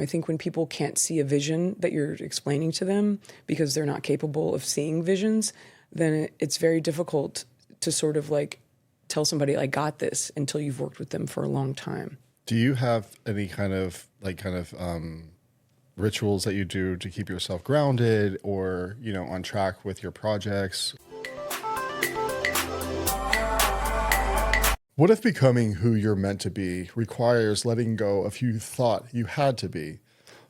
I think when people can't see a vision that you're explaining to them because they're not capable of seeing visions, then it's very difficult to sort of like tell somebody, I got this, until you've worked with them for a long time. Do you have any kind of rituals that you do to keep yourself grounded or, on track with your projects? What if becoming who you're meant to be requires letting go of who you thought you had to be?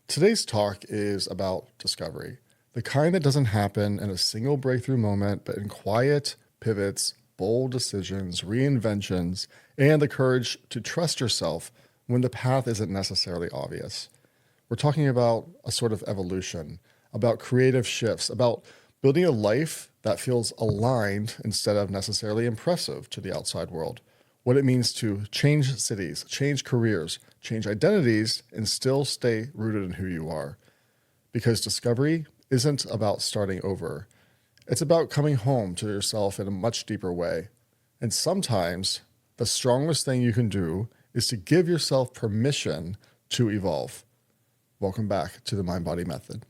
Today's talk is about discovery, the kind that doesn't happen in a single breakthrough moment, but in quiet pivots, bold decisions, reinventions, and the courage to trust yourself when the path isn't necessarily obvious. We're talking about a sort of evolution, about creative shifts, about building a life that feels aligned instead of necessarily impressive to the outside world. What it means to change cities, change careers, change identities, and still stay rooted in who you are. Because discovery isn't about starting over. It's about coming home to yourself in a much deeper way. And sometimes the strongest thing you can do is to give yourself permission to evolve. Welcome back to the MindBody Method.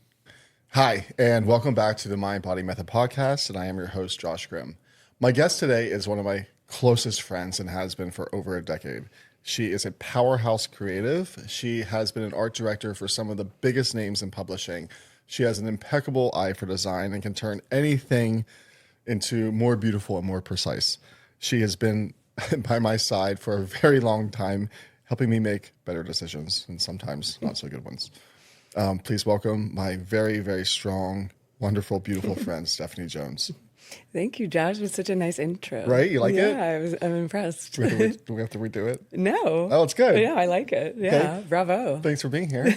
Hi, and welcome back to the MindBody Method podcast, and I am your host, Josh Grimm. My guest today is one of my closest friends and has been for over a decade. She is a powerhouse creative. She has been an art director for some of the biggest names in publishing. She has an impeccable eye for design and can turn anything into more beautiful and more precise. She has been by my side for a very long time, helping me make better decisions and sometimes not so good ones. Please welcome my very, very strong, wonderful, beautiful friend, Stephanie Jones. Thank you, Josh. It was such a nice intro. Right? You like it? Yeah, I'm impressed. Do we have to redo it? No. Oh, it's good. Yeah, I like it. Yeah, okay. Bravo. Thanks for being here.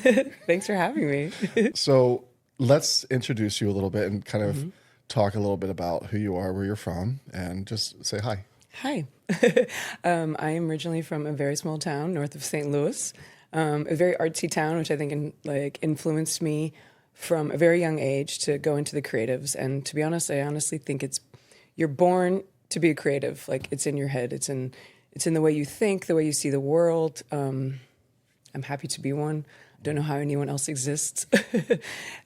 Thanks for having me. So let's introduce you a little bit and kind of talk a little bit about who you are, where you're from, and just say hi. Hi. I am originally from a very small town north of St. Louis, a very artsy town, which I think influenced me from a very young age to go into the creatives. And to be honest, I honestly think you're born to be a creative. Like, it's in your head. It's in the way you think, the way you see the world. I'm happy to be one. Don't know how anyone else exists.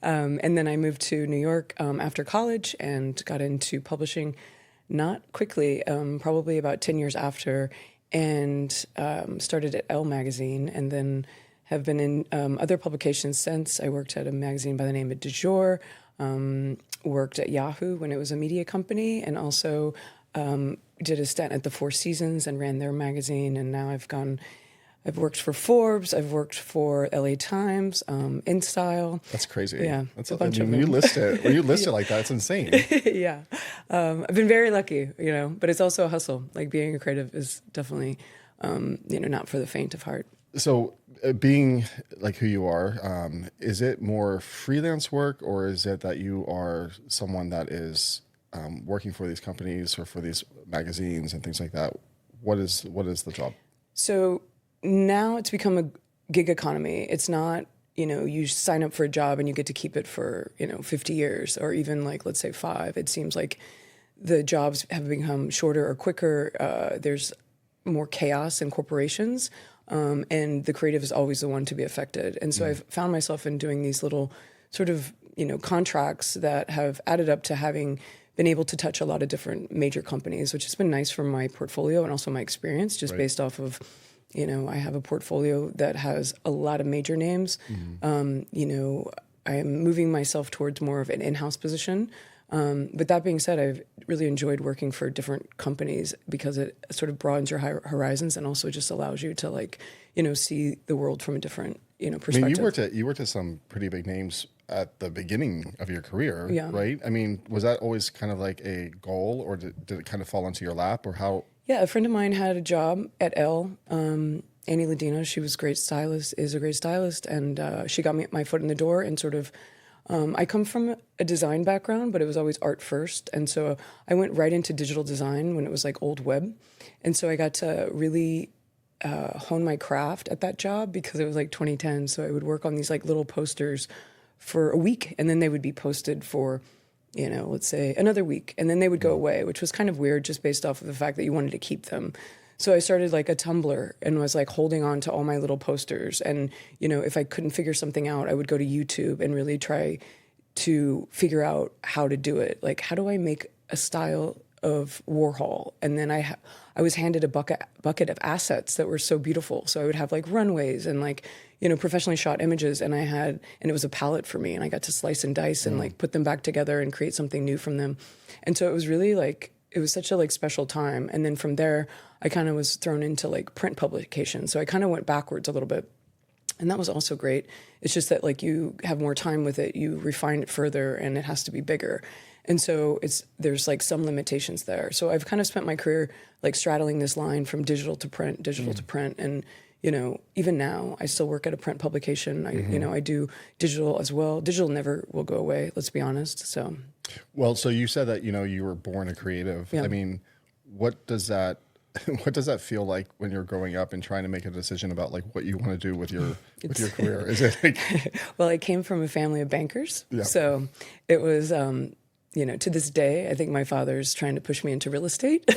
And then I moved to New York after college and got into publishing not quickly, probably about 10 years after, and started at Elle magazine, and then have been in other publications since. I worked at a magazine by the name of Du Jour, worked at Yahoo when it was a media company, and also did a stint at the Four Seasons and ran their magazine. And now I've worked for Forbes, I've worked for LA Times, InStyle. That's crazy. Yeah, that's a bunch of them. When you list it like that, it's insane. Yeah. I've been very lucky, but it's also a hustle. Like, being a creative is definitely, not for the faint of heart. So being like who you are, is it more freelance work, or is it that you are someone that is working for these companies or for these magazines and things like that? What is the job? So now it's become a gig economy. It's not, you sign up for a job and you get to keep it for, 50 years or even let's say 5. It seems like the jobs have become shorter or quicker. There's more chaos in corporations. And the creative is always the one to be affected. And so I've found myself in doing these little sort of, contracts that have added up to having been able to touch a lot of different major companies, which has been nice for my portfolio and also my experience, just based off of, I have a portfolio that has a lot of major names. I am moving myself towards more of an in-house position. But that being said, I've really enjoyed working for different companies because it sort of broadens your horizons and also just allows you to see the world from a different, perspective. I mean, you worked at some pretty big names at the beginning of your career, right? I mean, was that always kind of like a goal, or did it kind of fall into your lap, or how? Yeah, a friend of mine had a job at Elle. Annie Ladina, she was a great stylist, and she got me my foot in the door and sort of. I come from a design background, but it was always art first. And so I went right into digital design when it was like old web. And so I got to really hone my craft at that job because it was like 2010. So I would work on these little posters for a week, and then they would be posted for, let's say another week. And then they would go away, which was kind of weird just based off of the fact that you wanted to keep them. So I started like a Tumblr and was like holding on to all my little posters. And, you know, if I couldn't figure something out, I would go to YouTube and really try to figure out how to do it. Like, how do I make a style of Warhol? And then I was handed a bucket of assets that were so beautiful. So I would have like runways and like, you know, professionally shot images. And and it was a palette for me. And I got to slice and dice and like put them back together and create something new from them. And so it was really like, it was such a like special time. And then from there, I kind of was thrown into like print publication. So I kind of went backwards a little bit. And that was also great. It's just that like you have more time with it, you refine it further, and it has to be bigger. And so there's like some limitations there. So I've kind of spent my career like straddling this line from digital to print, and you know, even now I still work at a print publication. You know, I do digital as well. Digital never will go away, let's be honest. So Well, so you said that, you know, you were born a creative. Yeah. I mean, what does that feel like when you're growing up and trying to make a decision about like what you want to do with your career? Is it like well, I came from a family of bankers. Yeah. So it was you know, to this day, I think my father's trying to push me into real estate.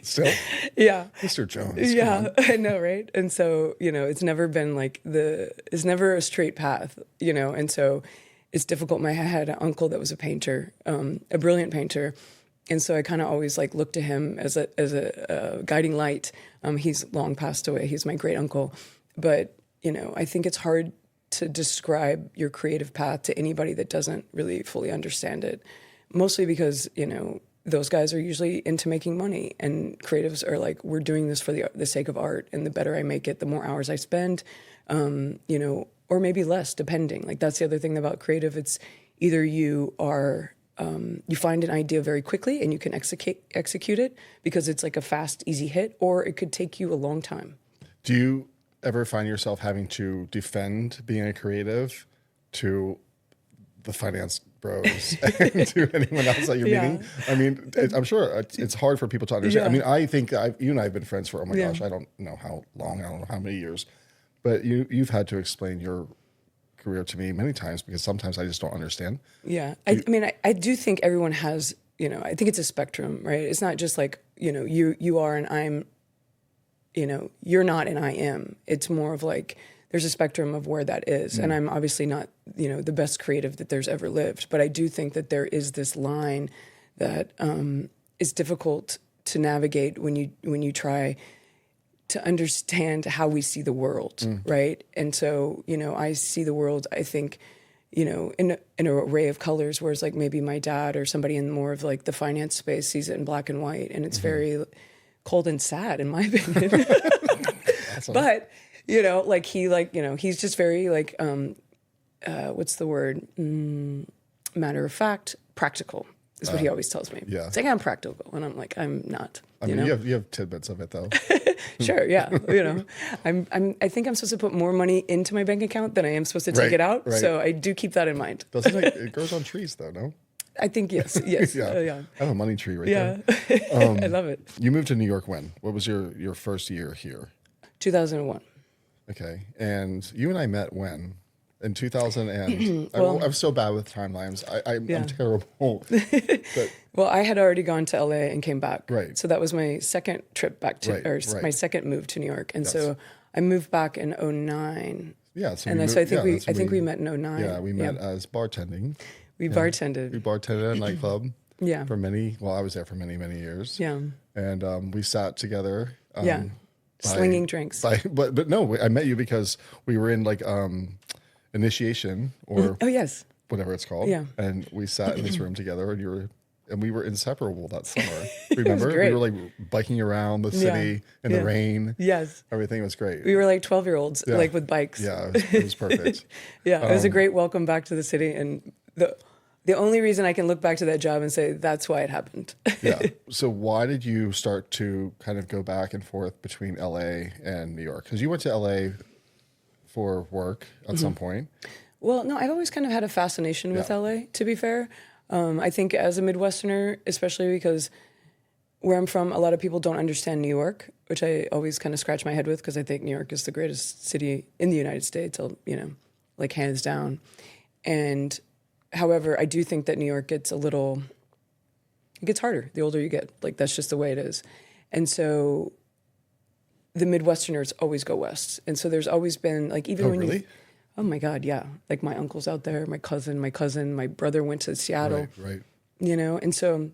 still? Yeah. Mr. Jones. Yeah, I know, right? And so, you know, it's never been like it's never a straight path, you know, and so it's difficult. I had an uncle that was a painter, a brilliant painter. And so I kind of always like looked to him as a guiding light. He's long passed away. He's my great uncle. But, you know, I think it's hard to describe your creative path to anybody that doesn't really fully understand it. Mostly because, you know, those guys are usually into making money, and creatives are like, we're doing this for the sake of art, and the better I make it, the more hours I spend, you know, or maybe less, depending. Like that's the other thing about creative. It's either you are, you find an idea very quickly and you can execute it because it's like a fast, easy hit, or it could take you a long time. Do you ever find yourself having to defend being a creative to the finance bros and to anyone else that you're meeting? I mean, I'm sure it's hard for people to understand. I mean, I think you and I have been friends for, oh my gosh, I don't know how long, I don't know how many years, but you've had to explain your career to me many times because sometimes I just don't understand. Yeah. I mean, I do think everyone has, you know, I think it's a spectrum, right? It's not just like, you know, you are and I'm, you know, you're not and I am. It's more of like, there's a spectrum of where that is. And I'm obviously not, you know, the best creative that there's ever lived, but I do think that there is this line that is difficult to navigate when you try to understand how we see the world, right? And so, you know, I see the world, I think, you know, in an array of colors, whereas like maybe my dad or somebody in more of like the finance space sees it in black and white, and it's very cold and sad, in my opinion. Awesome. But, you know, like he's just very like, what's the word? Matter of fact, practical is what he always tells me. Yeah. It's like, I'm practical. And I'm like, I'm not. I mean, you have tidbits of it though. Sure, yeah. You know, I think I'm supposed to put more money into my bank account than I am supposed to take it out. Right. So I do keep that in mind. Doesn't it grows on trees though, no? I think yes. Yeah. Yeah. I have a money tree right Yeah. there. I love it. You moved to New York when? What was your first year here? 2001. Okay. And you and I met when? In 2000 and Well, I'm so bad with timelines. I'm terrible. But Well, I had already gone to LA and came back. Right. So that was my second trip back to, Right. my second move to New York. And so I moved back in 2009. yeah, so And we so I think moved- I think we met in 2009. Yeah, we met as bartending. We We bartended. bartended at a nightclub. Yeah. For I was there for many, many years. Yeah. And we sat together. Yeah. Slinging drinks. But no, I met you because we were in like initiation or Oh, yes. whatever it's called. Yeah. And we sat in this room together and we were inseparable that summer. Remember? great. We were like biking around the city in the rain. Yes. Everything was great. We were like 12-year-olds, Yeah. like with bikes. Yeah, it was perfect. Yeah. It was a great welcome back to the city. And the only reason I can look back to that job and say that's why it happened. Yeah. So why did you start to kind of go back and forth between LA and New York? Because you went to LA for work at some point. Well, no, I've always kind of had a fascination with Yeah. LA, to be fair. I think as a Midwesterner, especially because where I'm from, a lot of people don't understand New York, which I always kind of scratch my head with because I think New York is the greatest city in the United States, you know, like hands down. And however, I do think that New York it gets harder the older you get. Like that's just the way it is. And so the Midwesterners always go west. And so there's always been like, even Oh, when really? you, oh my God, yeah. Like my uncle's out there, my cousin, my brother went to Seattle, Right. you know? And so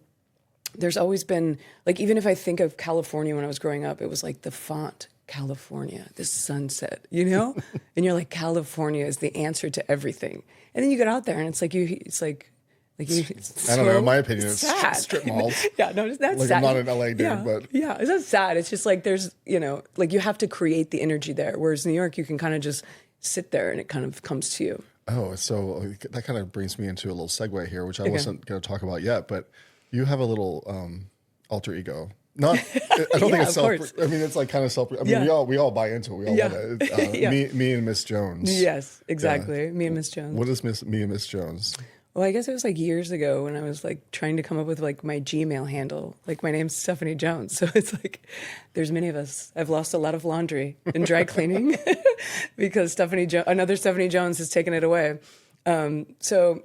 there's always been like, even if I think of California when I was growing up, it was like the font, California, the sunset, you know? And you're like, California is the answer to everything. And then you get out there and it's like, I don't know. In my opinion, it's sad. strip malls. Yeah, no, that's Like, sad. I'm not an LA dude, yeah, but yeah, it's not sad. It's just like there's, you know, like you have to create the energy there. Whereas New York, you can kind of just sit there and it kind of comes to you. oh, so that kind of brings me into a little segue here, which I wasn't going to talk about yet, but you have a little alter ego. Not, I don't think it's self. course. I mean, it's like kind of self. I mean, Yeah. we all buy into it. We all Yeah. love it. Yeah. Me and Miss Jones. Yes, exactly. Me and Miss Jones. What is me and Miss Jones? Well, I guess it was like years ago when I was like trying to come up with like my Gmail handle. Like my name's Stephanie Jones. So it's like there's many of us. I've lost a lot of laundry in dry cleaning because another Stephanie Jones has taken it away. So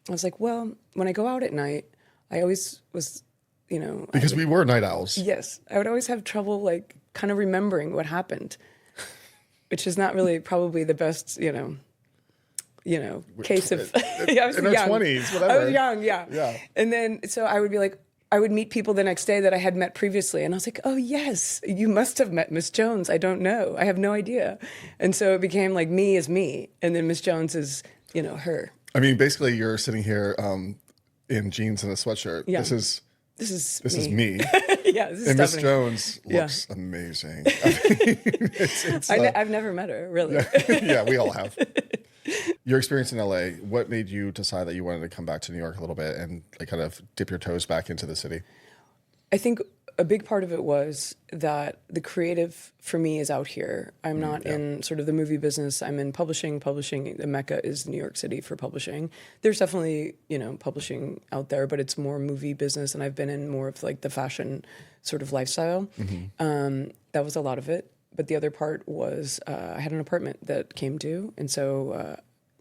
I was like, well, when I go out at night, I always was, you know. Because we were night owls. Yes. I would always have trouble like kind of remembering what happened, which is not really probably the best, case of I was in our young. 20s, whatever. I was young, yeah. Yeah. And then so I would be like, I would meet people the next day that I had met previously, and I was like, oh yes, you must have met Miss Jones. I don't know. I have no idea. And so it became like me is me, and then Miss Jones is, her. I mean, basically, you're sitting here in jeans and a sweatshirt. Yeah. This is me. Yeah, this is And Miss Stephanie. Jones looks amazing. I mean, I've never met her, really. yeah, we all have. Your experience in LA, what made you decide that you wanted to come back to New York a little bit and like kind of dip your toes back into the city? I think a big part of it was that the creative for me is out here. I'm not in sort of the movie business. I'm in publishing. Publishing, the mecca is New York City for publishing. There's definitely, publishing out there, but it's more movie business. And I've been in more of like the fashion sort of lifestyle. That was a lot of it. But the other part was I had an apartment that came due. And so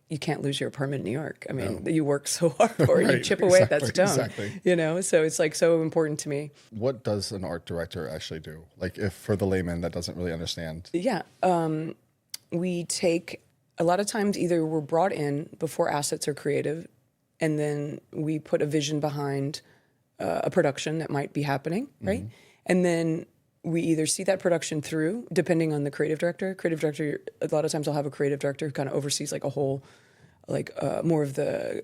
you can't lose your apartment in New York. I mean, you work so hard for it. Right, You chip away at that stone. exactly. So it's like so important to me. What does an art director actually do? Like if for the layman that doesn't really understand. Yeah. We take, a lot of times either we're brought in before assets are creative, and then we put a vision behind a production that might be happening, right? And then we either see that production through, depending on the creative director. Creative director, a lot of times I'll have a creative director who kind of oversees like a whole, more of the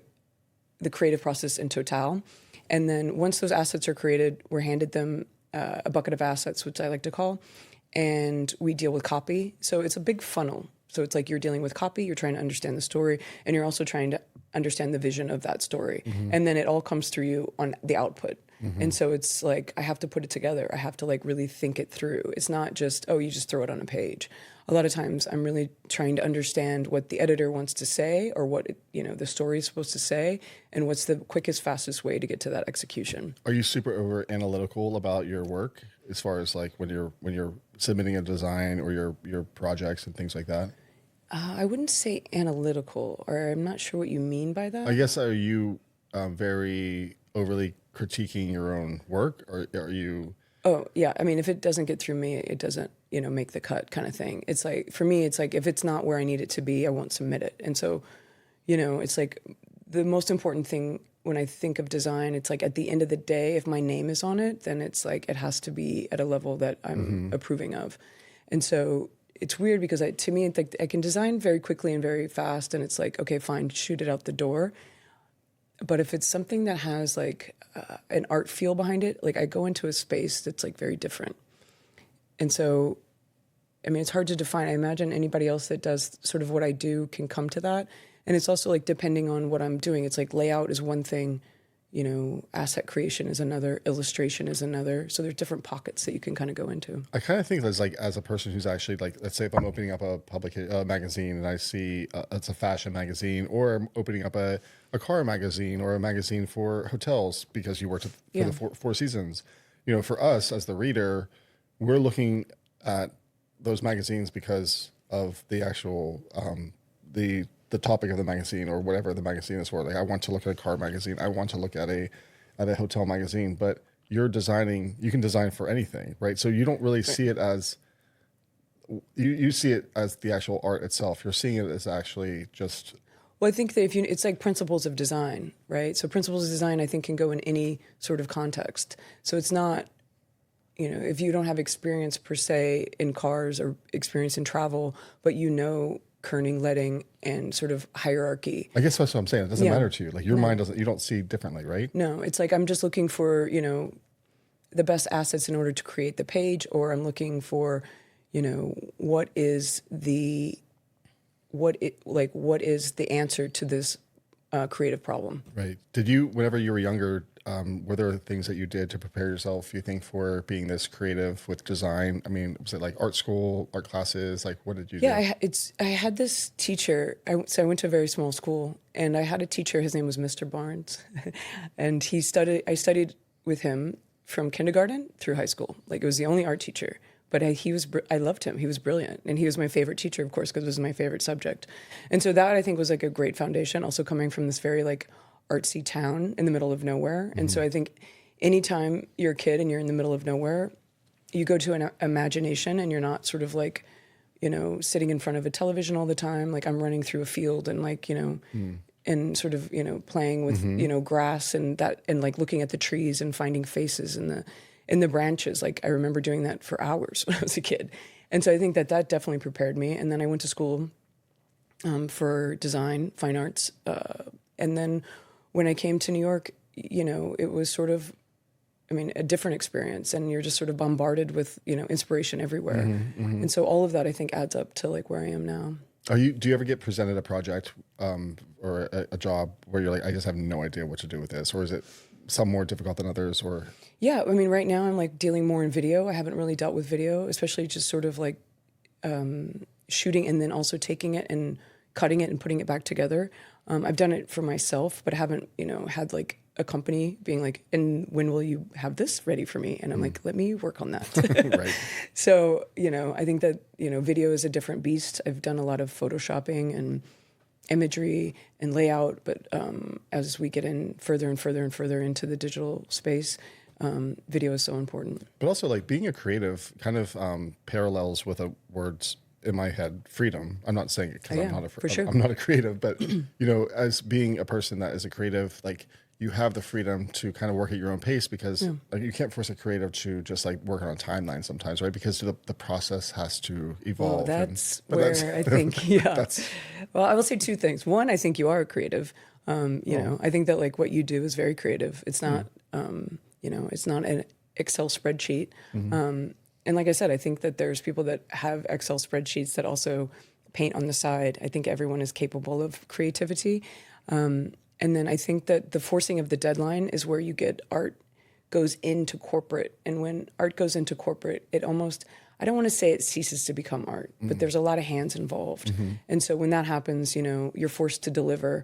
creative process in total. And then once those assets are created, we're handed them a bucket of assets, which I like to call, and we deal with copy. So it's a big funnel. So it's like you're dealing with copy, you're trying to understand the story, and you're also trying to understand the vision of that story. And then it all comes through you on the output. And so it's like, I have to put it together. I have to like really think it through. It's not just, you just throw it on a page. A lot of times I'm really trying to understand what the editor wants to say or what, the story is supposed to say and what's the quickest, fastest way to get to that execution. Are you super over analytical about your work as far as like when you're submitting a design or your projects and things like that? I wouldn't say analytical, or I'm not sure what you mean by that. I guess are you very overly critiquing your own work, or are you? Oh yeah, I mean, if it doesn't get through me, it doesn't, make the cut, kind of thing. It's like for me, it's like if it's not where I need it to be, I won't submit it. And so, it's like the most important thing when I think of design. It's like at the end of the day, if my name is on it, then it's like it has to be at a level that I'm approving of. And so it's weird because to me, it's like I can design very quickly and very fast, and it's like, okay, fine, shoot it out the door. But if it's something that has like an art feel behind it, like I go into a space that's like very different. And so, I mean, it's hard to define. I imagine anybody else that does sort of what I do can come to that. And it's also like depending on what I'm doing, it's like layout is one thing, asset creation is another, illustration is another. So there's different pockets that you can kind of go into. I kind of think that's like as a person who's actually like, let's say if I'm opening up a public magazine and I see it's a fashion magazine, or I'm opening up a car magazine or a magazine for hotels because you worked for the Four Seasons. For us as the reader, we're looking at those magazines because of the actual the topic of the magazine or whatever the magazine is for. Like I want to look at a car magazine. I want to look at a hotel magazine, but you can design for anything, right? So you don't really see it as You see it as the actual art itself. You're seeing it as actually just. Well, I think that it's like principles of design, right? So principles of design, I think, can go in any sort of context. So it's not, if you don't have experience per se in cars or experience in travel, but kerning, leading, and sort of hierarchy. I guess that's what I'm saying. It doesn't Yeah. matter to you. Like your mind doesn't. You don't see differently, right? No, it's like I'm just looking for, the best assets in order to create the page, or I'm looking for, what is the answer to this creative problem. Right. Did you, whenever you were younger, were there things that you did to prepare yourself, you think, for being this creative with design? I mean, was it like art school, art classes? Like, what did you do? Yeah, I had this teacher. So I went to a very small school, and I had a teacher. His name was Mr. Barnes, and I studied with him from kindergarten through high school. Like, it was the only art teacher. But I loved him. He was brilliant. And he was my favorite teacher, of course, because it was my favorite subject. And so that, I think, was like a great foundation, also coming from this very like artsy town in the middle of nowhere. Mm-hmm. And so I think anytime you're a kid and you're in the middle of nowhere, you go to an imagination, and you're not sort of like, sitting in front of a television all the time. Like, I'm running through a field and like, and sort of, playing with, grass and like looking at the trees and finding faces in the branches. Like, I remember doing that for hours when I was a kid. And so I think that definitely prepared me. And then I went to school for design, fine arts. And then when I came to New York, it was sort of, a different experience. And you're just sort of bombarded with, inspiration everywhere. Mm-hmm, mm-hmm. And so all of that, I think, adds up to like where I am now. Do you ever get presented a project or a job where you're like, I just have no idea what to do with this? Or is it some more difficult than others? Or yeah, right now I'm like dealing more in video. I haven't really dealt with video, especially just sort of like shooting and then also taking it and cutting it and putting it back together. I've done it for myself, but I haven't, had like a company being like, and when will you have this ready for me? And I'm like, let me work on that. Right. So, I think that, video is a different beast. I've done a lot of photoshopping and imagery and layout, but as we get in further and further and further into the digital space, video is so important. But also, like, being a creative kind of parallels with a words in my head, freedom. I'm not saying it because I'm not a creative, but as being a person that is a creative, like, you have the freedom to kind of work at your own pace, because like, you can't force a creative to just like work on a timeline sometimes, right? Because the process has to evolve. Well, I think, yeah. Well, I will say two things. One, I think you are a creative. I think that like what you do is very creative. It's not, it's not an Excel spreadsheet. Mm-hmm. And like I said, I think that there's people that have Excel spreadsheets that also paint on the side. I think everyone is capable of creativity. And then I think that the forcing of the deadline is where you get art goes into corporate. And when art goes into corporate, it almost, I don't want to say it ceases to become art, but there's a lot of hands involved. Mm-hmm. And so when that happens, you're forced to deliver.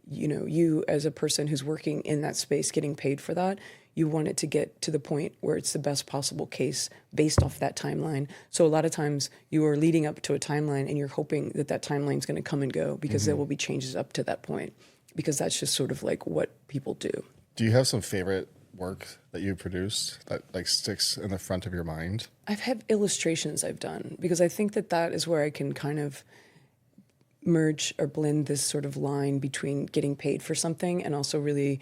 You as a person who's working in that space, getting paid for that, you want it to get to the point where it's the best possible case based off that timeline. So a lot of times you are leading up to a timeline and you're hoping that timeline is going to come and go, because there will be changes up to that point, because that's just sort of like what people do. Do you have some favorite work that you produced that like sticks in the front of your mind? I've had illustrations I've done, because I think that is where I can kind of merge or blend this sort of line between getting paid for something and also really,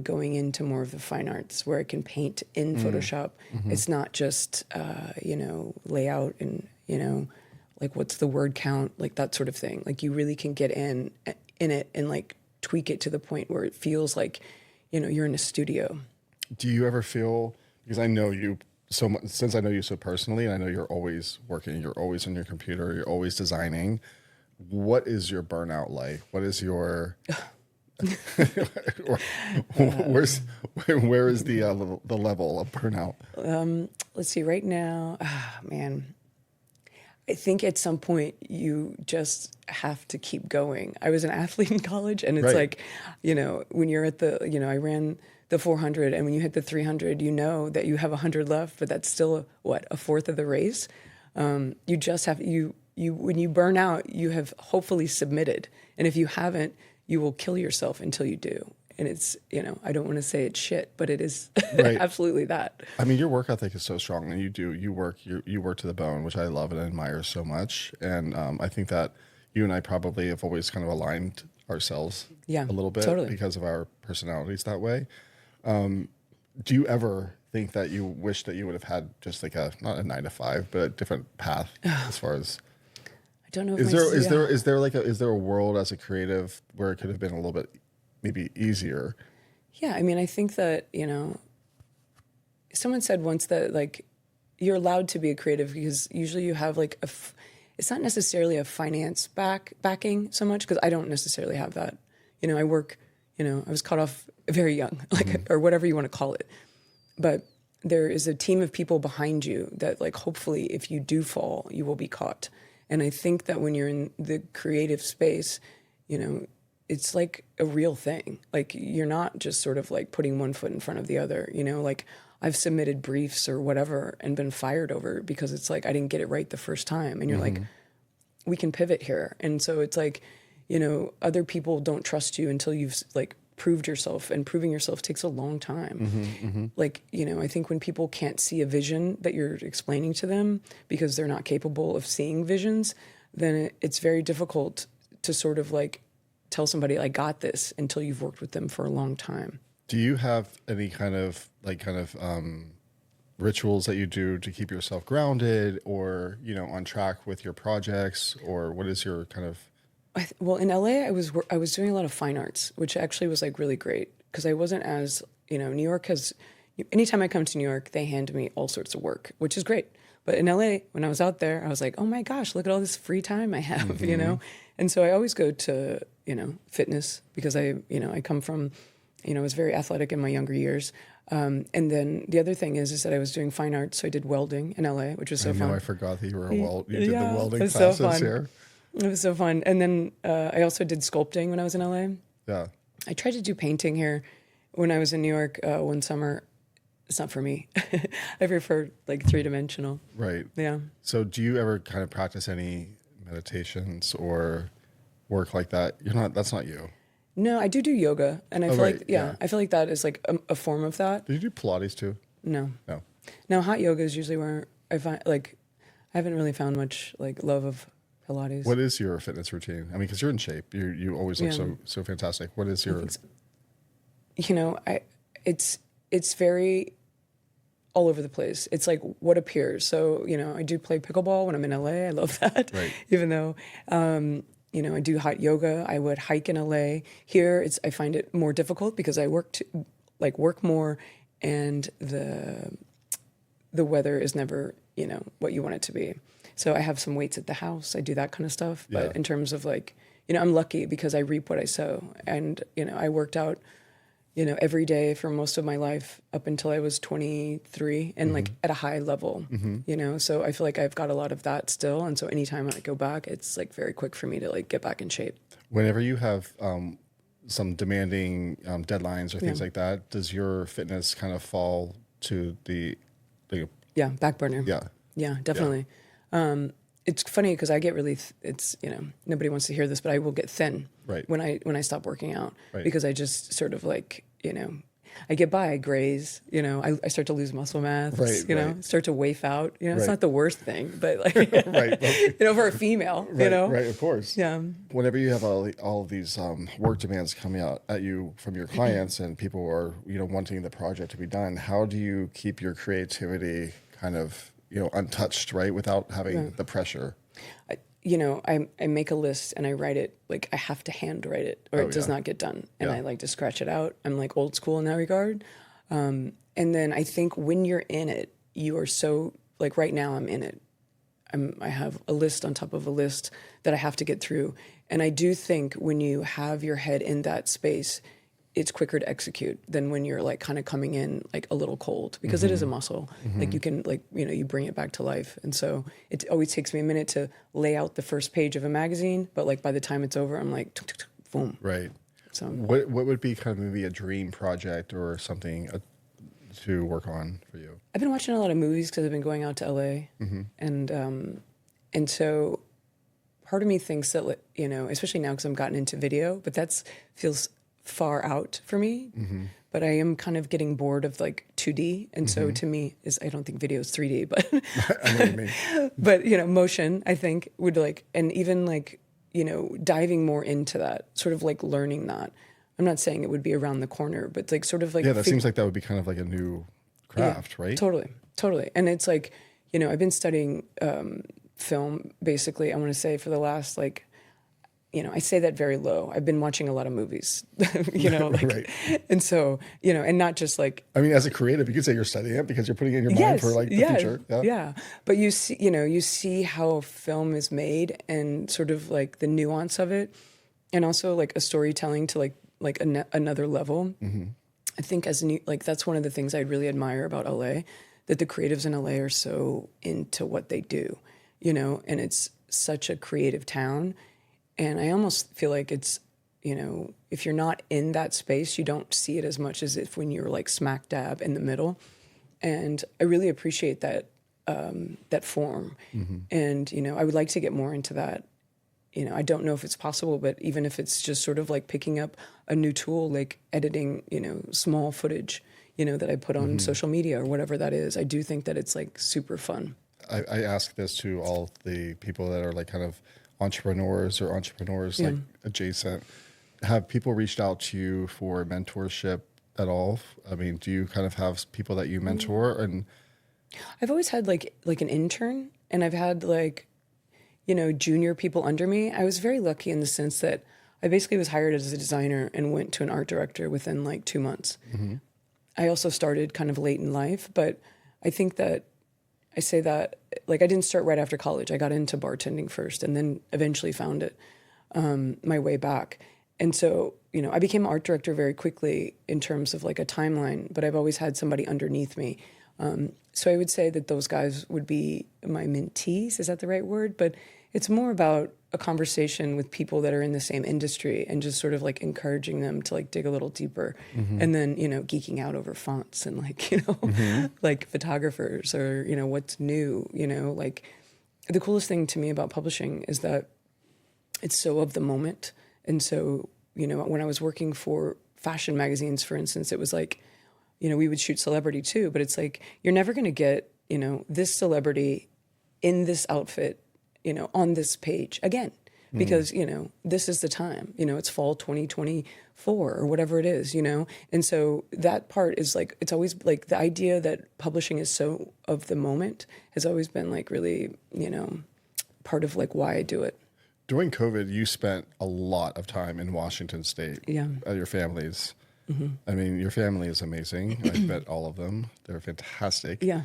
going into more of the fine arts where I can paint in Photoshop. Mm-hmm. It's not just, layout and, like what's the word count, like that sort of thing. Like you really can get in it and like tweak it to the point where it feels like, you're in a studio. Do you ever feel, because I know you so much, since I know you so personally, and I know you're always working, you're always on your computer, you're always designing. What is your burnout like? What is your, where is the level of burnout? Let's see, right now, man, I think at some point you just have to keep going. I was an athlete in college, and it's like, when you're at I ran the 400, and when you hit the 300, that you have 100 left, but that's still a fourth of the race. You just have, when you burn out, you have hopefully submitted. And if you haven't, you will kill yourself until you do. and it's, you know, I don't want to say it's shit, but it is Right. absolutely that. I mean, your work ethic is so strong, and you work to the bone, which I love and admire so much. And I think that you and I probably have always kind of aligned ourselves Yeah, a little bit totally. because of our personalities that way. Do you ever think that you wish that you would have had just like not a 9 to 5, but a different path as far as I don't know if is there a world as a creative where it could have been a little bit maybe easier? Yeah, I mean, I think that, you know, someone said once that like you're allowed to be a creative because usually you have like it's not necessarily a finance backing so much, because I don't necessarily have that. You know, I work, you know, I was caught off very young, like, or whatever you want to call it. But there is a team of people behind you that, like, hopefully if you do fall, you will be caught. And I think that when you're in the creative space, you know, it's like a real thing. Like, you're not just sort of like putting one foot in front of the other, you know, like I've submitted briefs or whatever and been fired over because it's like I didn't get it right the first time. And you're like, we can pivot here. And so it's like, you know, other people don't trust you until you've like proved yourself, and proving yourself takes a long time. Like, you know, I think when people can't see a vision that you're explaining to them because they're not capable of seeing visions, then it's very difficult to sort of like tell somebody I got this until you've worked with them for a long time. Do you have any kind of rituals that you do to keep yourself grounded, or, you know, on track with your projects, or what is your kind of? Well, in LA, I was doing a lot of fine arts, which actually was like really great because I wasn't as, you know, New York has, anytime I come to New York, they hand me all sorts of work, which is great. But in LA, when I was out there, I was like, oh my gosh, look at all this free time I have, you know? And so I always go to, you know, fitness because I come from, you know, I was very athletic in my younger years. And then the other thing is that I was doing fine arts. So I did welding in LA, which was so fun. I forgot that you were you did the welding it was classes so fun. here. It was so fun. And then I also did sculpting when I was in LA. Yeah. I tried to do painting here when I was in New York one summer. It's not for me. I prefer like 3-dimensional. Right. Yeah. So do you ever kind of practice any meditations or work like that? That's not you. No, I do yoga. And I feel right, like, yeah. I feel like that is like a form of that. Did you do Pilates too? No. No. No, hot yoga is usually where I find, like, I haven't really found much like love of Pilates. What is your fitness routine? I mean, because you're in shape. You always look so fantastic. What is your? You know, it's very all over the place. It's like what appears. So, you know, I do play pickleball when I'm in LA. I love that. Right. Even though, you know, I do hot yoga. I would hike in LA. Here, I find it more difficult because I work more, and the weather is never, you know, what you want it to be. So I have some weights at the house. I do that kind of stuff. Yeah. But in terms of like, you know, I'm lucky because I reap what I sow. And, you know, I worked out, you know, every day for most of my life up until I was 23 and like at a high level, you know, so I feel like I've got a lot of that still. And so anytime I go back, it's like very quick for me to like get back in shape. Whenever you have some demanding deadlines or things like that, does your fitness kind of fall to the back burner? Yeah, definitely. Yeah. It's funny because I get really, it's, you know, nobody wants to hear this, but I will get thin when I stop working out because I just sort of like, you know, I get by, I graze, you know, I start to lose muscle mass, you know, start to waif out, you know, it's not the worst thing, but like, you know, for a female, you know. Right, of course. Yeah. Whenever you have all of these work demands coming out at you from your clients and people are, you know, wanting the project to be done, how do you keep your creativity kind of, you know, untouched, right, without having the pressure? You know, I make a list and I write it, like I have to hand write it or it does not get done. And I like to scratch it out. I'm like old school in that regard. And then I think when you're in it, you are so, like right now I'm in it. I have a list on top of a list that I have to get through. And I do think when you have your head in that space, it's quicker to execute than when you're like kind of coming in like a little cold because it is a muscle. Like you can like, you know, you bring it back to life. And so it always takes me a minute to lay out the first page of a magazine. But like by the time it's over, I'm like, boom. Right. So what would be kind of maybe a dream project or something to work on for you? I've been watching a lot of movies because I've been going out to LA. And so part of me thinks that, you know, especially now because I've gotten into video, but feels far out for me. But I am kind of getting bored of like 2D. And so to me I don't think video is 3D, but, I know what you mean. but motion, I think would like, and even like, diving more into that, sort of like learning that. I'm not saying it would be around the corner, but like sort of like. Yeah, that seems like that would be kind of like a new craft, right? Totally. And it's like, I've been studying film basically, I want to say for the last like, I say that very low. I've been watching a lot of movies, like, right. And so, and not just like. I mean, as a creative, you could say you're studying it because you're putting it in your mind for like the future. Yeah. But you see how film is made and sort of like the nuance of it, and also like a storytelling to like another level. I think that's one of the things I really admire about LA, that the creatives in LA are so into what they do, and it's such a creative town. And I almost feel like it's, if you're not in that space, you don't see it as much as if when you're like smack dab in the middle. And I really appreciate that that form. And, I would like to get more into that. I don't know if it's possible, but even if it's just sort of like picking up a new tool, like editing, small footage, that I put on social media or whatever that is, I do think that it's like super fun. I ask this to all the people that are like kind of entrepreneurs like adjacent. Have people reached out to you for mentorship at all? I mean, do you kind of have people that you mentor? And I've always had like an intern, and I've had like, junior people under me. I was very lucky in the sense that I basically was hired as a designer and went to an art director within like 2 months. I also started kind of late in life, but I think that I say that, like, I didn't start right after college. I got into bartending first and then eventually found it, my way back. And so, I became art director very quickly in terms of like a timeline, but I've always had somebody underneath me. So I would say that those guys would be my mentees. Is that the right word? But it's more about a conversation with people that are in the same industry and just sort of like encouraging them to like dig a little deeper, and then, geeking out over fonts and like, like photographers or, what's new, like the coolest thing to me about publishing is that it's so of the moment. And so, when I was working for fashion magazines, for instance, it was like, we would shoot celebrity too, but it's like, you're never going to get, this celebrity in this outfit, on this page again, because, this is the time, it's fall 2024 or whatever it is, And so that part is like, it's always like the idea that publishing is so of the moment has always been like really, part of like why I do it. during COVID, you spent a lot of time in Washington State at your family's. I mean, your family is amazing. I met all of them. They're fantastic. Yeah.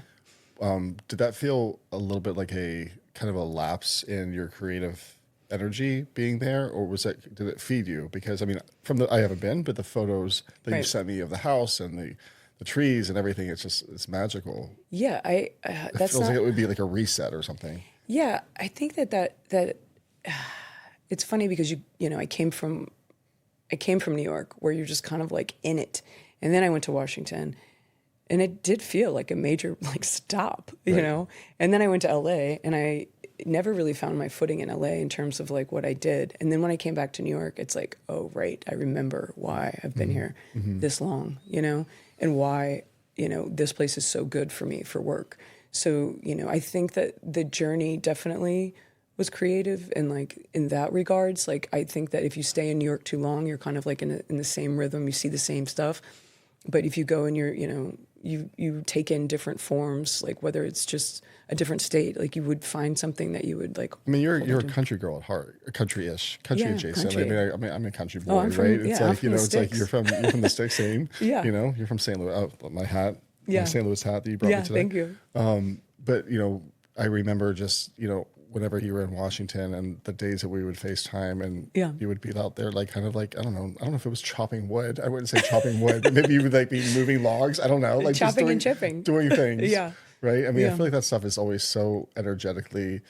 Did that feel a little bit like a kind of a lapse in your creative energy being there, or did it feed you? Because I mean, I haven't been, but the photos that you sent me of the house and the trees and everything, it's magical. Yeah, It feels like it would be like a reset or something. Yeah, I think that it's funny because I came from New York, where you're just kind of like in it, and then I went to Washington. And it did feel like a major like stop, you know? And then I went to LA, and I never really found my footing in LA in terms of like what I did. And then when I came back to New York, it's like, oh, right, I remember why I've been here this long, and why, this place is so good for me for work. So, I think that the journey definitely was creative, and like in that regards, like I think that if you stay in New York too long, you're kind of like in the same rhythm, you see the same stuff. But if you go and you take in different forms, like whether it's just a different state, like you would find something that you would like. I mean, you're a country girl at heart, country-ish, country adjacent. Country. I mean, I'm a country boy, right? It's like, it's like you're from the sticks, same. Yeah. You're from St. Louis. Oh, my hat, my St. Louis hat that you brought me today. Thank you. But I remember just whenever you were in Washington and the days that we would FaceTime, and you would be out there like kind of like I don't know if it was chopping wood. I wouldn't say chopping wood, but maybe you would like be moving logs. I don't know, like chopping and chipping, doing things. Right. I mean, I feel like that stuff is always so energetically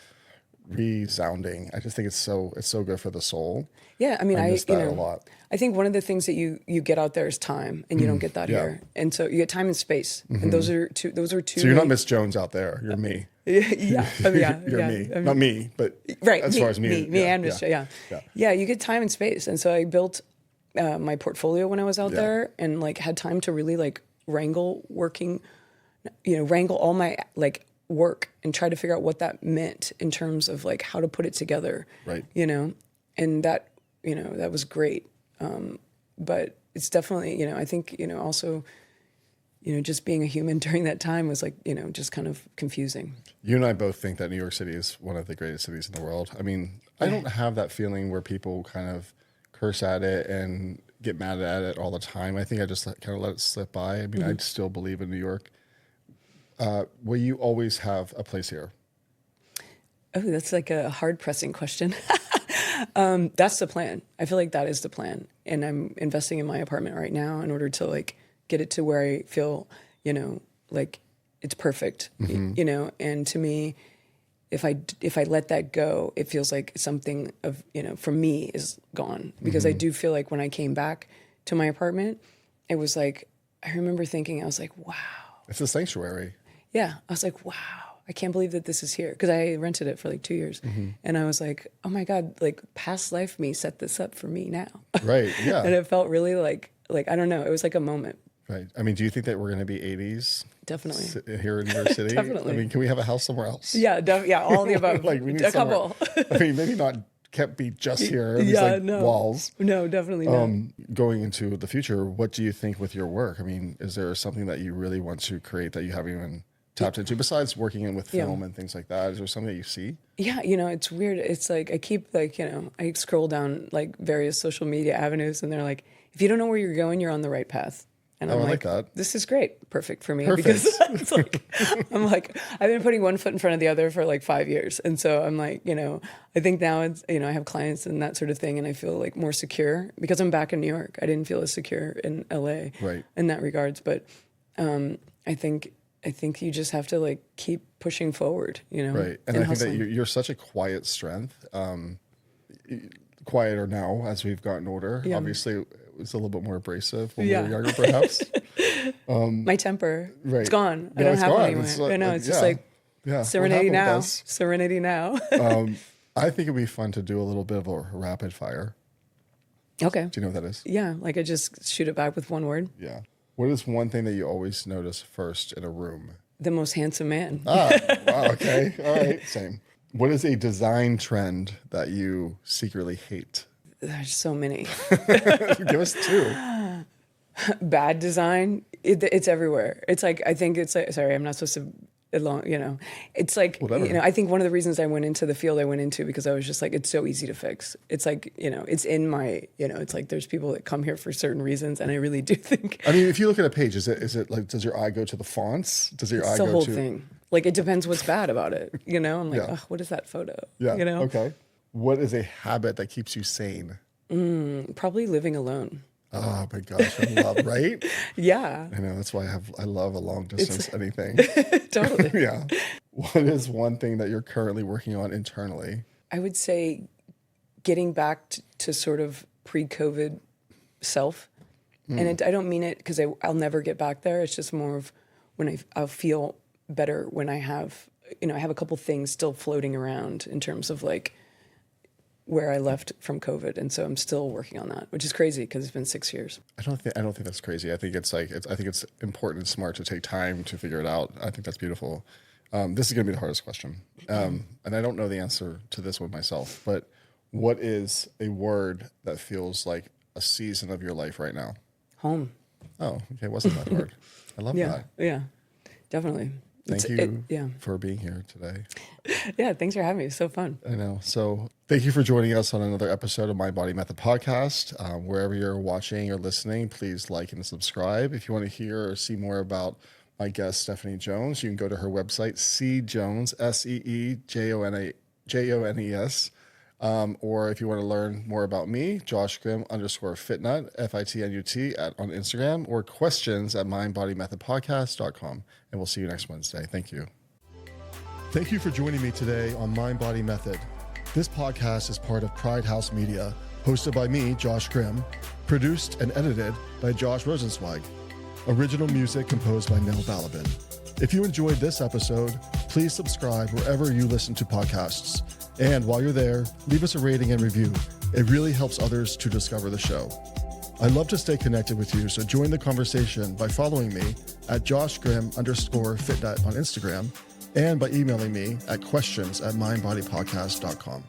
resounding. I just think it's so good for the soul. Yeah, I mean, I miss that a lot. I think one of the things that you get out there is time, and you don't get that here. And so you get time and space, and those are two. So you're not Miss Jones out there. You're me. Yeah, you're me. Not me, but right. As far as me and Miss. Yeah, you get time and space, and so I built my portfolio when I was out Yeah. there, and like had time to really like wrangle all my like work and try to figure out what that meant in terms of like how to put it together. Right. And that, that was great. But it's definitely, I think, also, just being a human during that time was like, just kind of confusing. You and I both think that New York City is one of the greatest cities in the world. I mean, I don't have that feeling where people kind of curse at it and get mad at it all the time. I think I just kind of let it slip by. I mean, I still believe in New York. Will you always have a place here? Oh, that's like a hard pressing question. That's the plan. I feel like that is the plan. And I'm investing in my apartment right now in order to like get it to where I feel, like it's perfect, and to me, if I let that go, it feels like something of, for me is gone, because I do feel like when I came back to my apartment, it was like, I remember thinking, I was like, wow. It's a sanctuary. Yeah. I was like, wow, I can't believe that this is here. Because I rented it for like 2 years. And I was like, oh my God, like past life me set this up for me now. Right. Yeah. And it felt really like, I don't know, it was like a moment. Right. I mean, do you think that we're going to be 80s? Definitely. Here in New York City? Definitely. I mean, can we have a house somewhere else? Yeah. Yeah. All the above. Like we need a couple. I mean, maybe not can't be just here. These no. walls. No, definitely not. Going into the future, what do you think with your work? I mean, is there something that you really want to create that you haven't even tapped into besides working in with film and things like that? Is there something that you see? Yeah, it's weird. It's like I keep like, I scroll down like various social media avenues, and they're like, if you don't know where you're going, you're on the right path. And I'm I like, like that. This is great. Perfect for me. Perfect. Because it's like, I'm like, I've been putting one foot in front of the other for like 5 years. And so I'm like, I think now it's, I have clients and that sort of thing. And I feel like more secure because I'm back in New York. I didn't feel as secure in LA in that regards. But I think you just have to like keep pushing forward, Right. And I think that you're such a quiet strength. Quieter now as we've gotten older. Yeah. Obviously, it was a little bit more abrasive when we were younger, perhaps. My temper, it's gone. I don't have it anymore. I know, it's just like serenity now. Serenity now. I think it'd be fun to do a little bit of a rapid fire. Okay. Do you know what that is? Yeah, like I just shoot it back with one word. Yeah. What is one thing that you always notice first in a room? The most handsome man. Wow, okay. All right, same. What is a design trend that you secretly hate? There's so many. Give us two. Bad design. It's everywhere. It's like, I think it's like, sorry, I'm not supposed to, it's like, Whatever. I think one of the reasons I went into the field I went into because I was just like, it's so easy to fix. It's like, it's in my, it's like there's people that come here for certain reasons. And I really do think. I mean, if you look at a page, is it like, does your eye go to the fonts? Does your eye go to? It's the whole thing. Like, it depends what's bad about it. I'm like, oh, what is that photo? Yeah. Okay. What is a habit that keeps you sane? Probably living alone. Oh my gosh, I love, right? Yeah. I know, that's why I love a long distance anything. Totally. Yeah. What is one thing that you're currently working on internally? I would say getting back to sort of pre-COVID self. And I don't mean it because I'll never get back there. It's just more of when I'll feel better when I have, I have a couple things still floating around in terms of like where I left from COVID, and so I'm still working on that, which is crazy because it's been 6 years. I don't think that's crazy. I think it's like I think it's important and smart to take time to figure it out. I think that's beautiful. This is going to be the hardest question, and I don't know the answer to this one myself. But what is a word that feels like a season of your life right now? Home. Oh, okay, it wasn't that hard. I love that. Yeah, definitely. Thank you for being here today. Yeah, thanks for having me. It's so fun. I know. So thank you for joining us on another episode of MINDBODY Method podcast. Wherever you're watching or listening, please like and subscribe. If you want to hear or see more about my guest, Stephanie Jones, you can go to her website, cjones, SEEJONES. Or if you want to learn more about me, Josh Grimm _fitnut, FITNUT on Instagram, or questions at mindbodymethodpodcast.com. And we'll see you next Wednesday. Thank you. Thank you for joining me today on MINDBODY Method. This podcast is part of Pride House Media, hosted by me, Josh Grimm, produced and edited by Josh Rosenzweig. Original music composed by Nell Balabin. If you enjoyed this episode, please subscribe wherever you listen to podcasts. And while you're there, leave us a rating and review. It really helps others to discover the show. I'd love to stay connected with you, so join the conversation by following me at joshgrim_fitnet on Instagram and by emailing me at questions@mindbodypodcast.com.